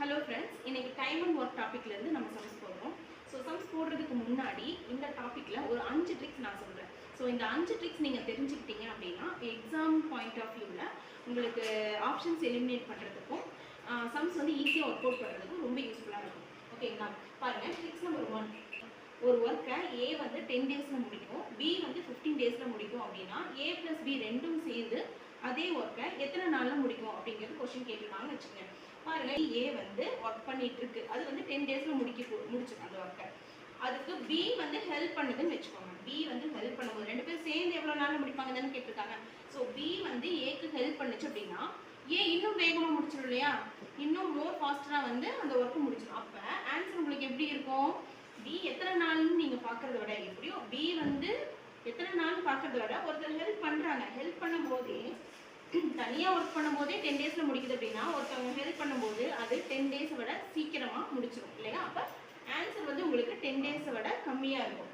Hello friends, இன்னைக்கு time and work டாப்பிக்லேருந்து நம்ம sums போடுறோம். ஸோ சம்ஸ் போடுறதுக்கு முன்னாடி இந்த டாப்பிக்கில் ஒரு 5 ட்ரிக்ஸ் நான் சொல்கிறேன். ஸோ இந்த 5 ட்ரிக்ஸ் நீங்கள் தெரிஞ்சுக்கிட்டீங்க அப்படின்னா எக்ஸாம் பாயிண்ட் ஆஃப் வியூவில் உங்களுக்கு ஆப்ஷன்ஸ் எலிமினேட் பண்ணுறதுக்கும் சம்ஸ் வந்து ஈஸியாக ஒர்க் அவுட் பண்ணுறதுக்கும் ரொம்ப யூஸ்ஃபுல்லாக இருக்கும். ஓகேங்களா? பாருங்கள், ட்ரிக்ஸ் நம்பர் 1. ஒரு ஒர்க்கை ஏ வந்து 10 டேஸில் முடிக்கும், பி வந்து 15 டேஸில் முடிக்கும் அப்படின்னா ஏ ப்ளஸ் பி ரெண்டும் சேர்ந்து அதே ஒர்க்கை எத்தனை நாளில் முடிக்கும் அப்படிங்கிறது கொஸ்டின் கேட்டுருக்காங்கன்னு வச்சுக்கோங்க. பாருங்க, ஏ வந்து ஒர்க் பண்ணிட்டு இருக்கு, அது வந்து 10 டேஸில் முடிச்சிடும் அந்த ஒர்க்கை. அதுக்கு பி வந்து ஹெல்ப் பண்ணுதுன்னு வச்சுக்கோங்க. பி வந்து ஹெல்ப் பண்ணும்போது ரெண்டு பேரும் சேர்ந்து எவ்வளோ நாளில் முடிப்பாங்கன்னு கேட்டிருக்காங்க. ஸோ பி வந்து ஏக்கு ஹெல்ப் பண்ணுச்சு அப்படின்னா ஏ இன்னும் வேகமாக முடிச்சிடும் இல்லையா, இன்னும் மோர் ஃபாஸ்டராக வந்து அந்த ஒர்க்கு முடிச்சிடும். அப்போ ஆன்சர் உங்களுக்கு எப்படி இருக்கும்? பி எத்தனை நாள்னு நீங்கள் பார்க்குறத விட, எப்படியோ பி வந்து எத்தனை நாள் பார்க்குறத விட ஒருத்தர் ஹெல்ப் பண்ணுறாங்க. ஹெல்ப் பண்ணும்போதே தனியாக ஒர்க் பண்ணும்போதே 10 டேஸில் முடிக்குது அப்படின்னா ஒருத்தவங்க ஹெல்ப் பண்ணும்போது அது 10 டேஸை விட சீக்கிரமாக முடிச்சிடும் இல்லையா? அப்போ ஆன்சர் வந்து உங்களுக்கு 10 டேஸை விட கம்மியாக இருக்கும்.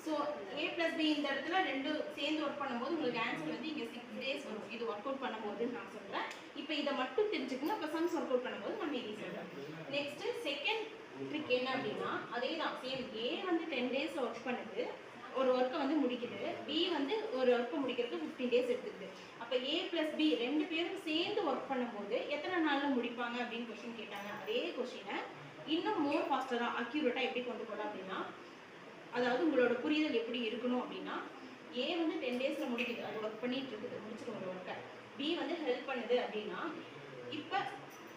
ஸோ ஏ ப்ளஸ் பி இந்த இடத்துல ரெண்டு சேர்ந்து ஒர்க் பண்ணும்போது உங்களுக்கு ஆன்சர் வந்து இங்கே 6 டேஸ் வரும். இது ஒர்க் அவுட் பண்ணும்போது நான் சொல்கிறேன். இப்போ இதை மட்டும் தெரிஞ்சுக்கணும். அப்போ சம்ஸ் ஒர்க் அவுட் பண்ணும்போது நம்ம இது சொல்கிறோம். நெக்ஸ்ட்டு செகண்ட் ட்ரிக் என்ன அப்படின்னா அதே தான், சேம். ஏ வந்து 10 டேஸில் ஒர்க் பண்ணுது, ஒரு ஒர்க்கை வந்து முடிக்குது. பி வந்து ஒரு ஒர்க்கை முடிக்கிறதுக்கு 15 டேஸ் எடுத்துக்குது. அப்போ ஏ ப்ளஸ் பி ரெண்டு பேரும் சேர்ந்து ஒர்க் பண்ணும்போது எத்தனை நாளில் முடிப்பாங்க அப்படின்னு கொஸ்டின் கேட்டாங்க. அதே கொஸ்டினை இன்னும் மோர் ஃபாஸ்டராக அக்யூரேட்டாக எப்படி கொண்டு போகலாம் அப்படின்னா, அதாவது உங்களோட புரிதல் எப்படி இருக்கணும் அப்படின்னா, ஏ வந்து 10 டேஸில் முடிக்குது, அது ஒர்க் பண்ணிட்டு இருக்குது, முடிச்சிடும் ஒரு ஒர்க்கை. பி வந்து ஹெல்ப் பண்ணுது அப்படின்னா, இப்போ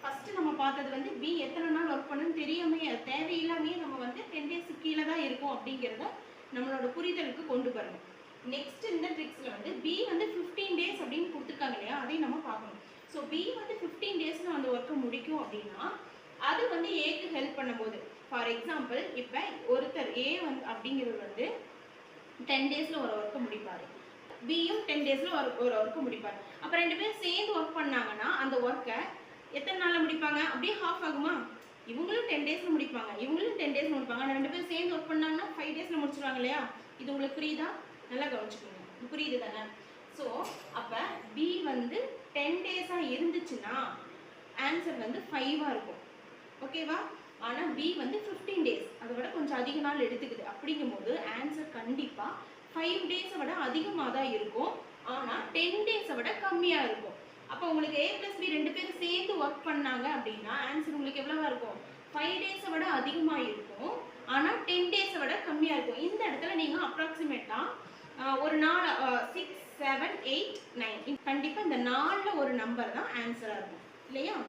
ஃபஸ்ட்டு நம்ம பார்த்தது வந்து பி எத்தனை நாள் ஒர்க் பண்ணுன்னு தெரியாமே, அது தேவையில்லாமே நம்ம வந்து 10 டேஸுக்கு கீழே தான் இருக்கும் அப்படிங்கிறத நம்மளோட புரிதலுக்கு கொண்டு வரணும். நெக்ஸ்ட் இந்த ட்ரிக்ஸில் வந்து பி வந்து 15 டேஸ் அப்படின்னு கொடுத்துருக்காங்க இல்லையா, அதையும் நம்ம பார்க்கணும். ஸோ பி வந்து 15 டேஸில் அந்த ஒர்க்கை முடிக்கும் அப்படின்னா அது வந்து ஏக்கு ஹெல்ப் பண்ணும்போது, ஃபார் எக்ஸாம்பிள் இப்போ ஒருத்தர் ஏ வந்து அப்படிங்கிறவர் வந்து 10 டேஸில் ஒரு ஒர்க்கை முடிப்பார், பியும் 10 டேஸில் ஒரு ஒர்க்கை முடிப்பார். அப்போ ரெண்டு பேரும் சேர்ந்து ஒர்க் பண்ணாங்கன்னா அந்த ஒர்க்கை எத்தனை நாளில் முடிப்பாங்க? அப்படியே ஹாஃப் ஆகுமா? இவங்களும் 10 டேஸில் முடிப்பாங்க, இவங்களும் 10 டேஸில் முடிப்பாங்க. ஆனால் ரெண்டு பேரும் சேர்ந்து ஒர்க் பண்ணாங்கன்னா 5 டேஸில் முடிச்சிருவாங்க இல்லையா? இது உங்களுக்கு புரியுதா? நல்லா கவனிச்சுக்கோங்க, புரியுது தானே? ஸோ அப்போ பி வந்து 10 டேஸாக இருந்துச்சுன்னா ஆன்சர் வந்து 5ஆக இருக்கும். ஓகேவா? ஆனால் பி வந்து 15 டேஸ், அதை விட கொஞ்சம் அதிக நாள் எடுத்துக்குது. அப்படிங்கும்போது ஆன்சர் கண்டிப்பாக 5 டேஸை விட அதிகமாக தான் இருக்கும், ஆனால் 10 டேஸை விட கம்மியாக இருக்கும். அப்போ உங்களுக்கு ஏ ப்ளஸ் பி ரெண்டு பேரும் சேர்ந்து ஒர்க் பண்ணாங்க அப்படின்னா ஆன்சர் உங்களுக்கு எவ்வளவா இருக்கும்? 5 டேஸை விட அதிகமாக இருக்கும், ஆனால் 10 டேஸை விட கம்மியாக இருக்கும். இந்த இடத்துல நீங்கள் அப்ராக்சிமேட்டாக ஒரு 6, 7, 8, 9 கண்டிப்பாக இந்த 4ல் ஒரு நம்பர் தான் ஆன்சராக இருக்கும் இல்லையா?